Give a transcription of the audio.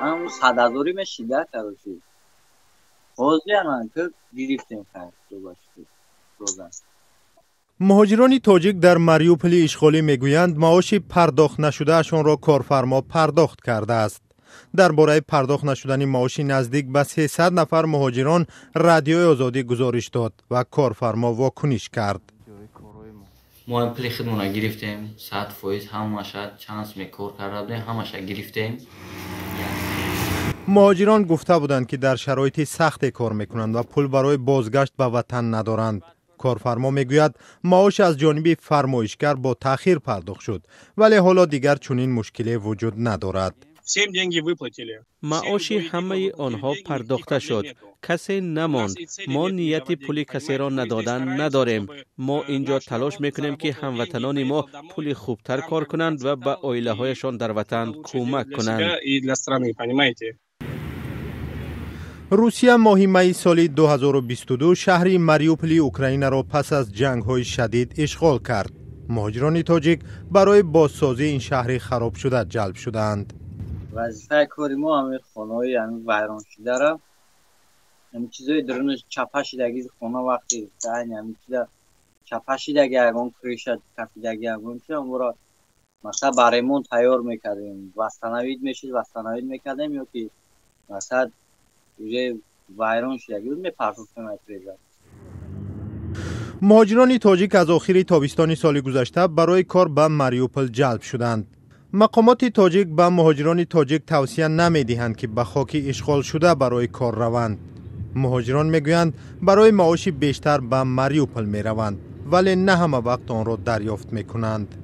همون 100,000 میشیده کارشی بازی هم که گرفتیم خرد تو باشید روزن. مهاجران تاجیک در ماریوپول اشغالی میگویند معاش پرداخت نشدهشان را کارفرما پرداخت کرده است. درباره پرداخت نشدن معاش نزدیک به 300 نفر مهاجران رادیوی آزادی گزارش داد و کارفرما واکنش کرد. ما پول خودمون گرفتیم 100% همش چانس می کار کردیم همش گرفتیم. مهاجران گفته بودند که در شرایط سخت کار میکنند و پول برای بازگشت به وطن ندارند. کارفرما میگوید معاش از جانب فرمایشگر با تأخیر پرداخت شد ولی حالا دیگر چنین مشکلی وجود ندارد. معاش همه آنها پرداخته شد. کسی نماند. ما نیت پول کسی را ندادن نداریم. ما اینجا تلاش میکنیم که هموطنان ما پول خوبتر کار کنند و به عائله هایشان در وطن کمک کنند. روسیه ماه می سال 2022 شهر ماریوپول اوکراین را پس از جنگ های شدید اشغال کرد. مهاجران تاجیک برای بازسازی این شهر خراب شده جلب شدند. وظیفه کاری ما همین خانه‌های همین ویران شده را همین چیزای درونش چپشیدگی خانه وقتی دهن همین چیزا چپشیدگی اگون کریشت کفیدگی اگون چه امورا مثلا برایمون تیار میکردیم وستنوید میشید وستنوید میکردیم یا که مثلا روی ویران شدگی بود میپرداختیم اتریزا. مهاجران تاجیک از آخر تابستان سال گذشته برای کار به ماریوپول جلب شدند. مقامات تاجیک به مهاجران تاجیک توصیه نمیدهند که به خاک اشغال شده برای کار روند. مهاجران میگویند برای معاش بیشتر به ماریوپول میروند ولی نه همه وقت آن را دریافت میکنند.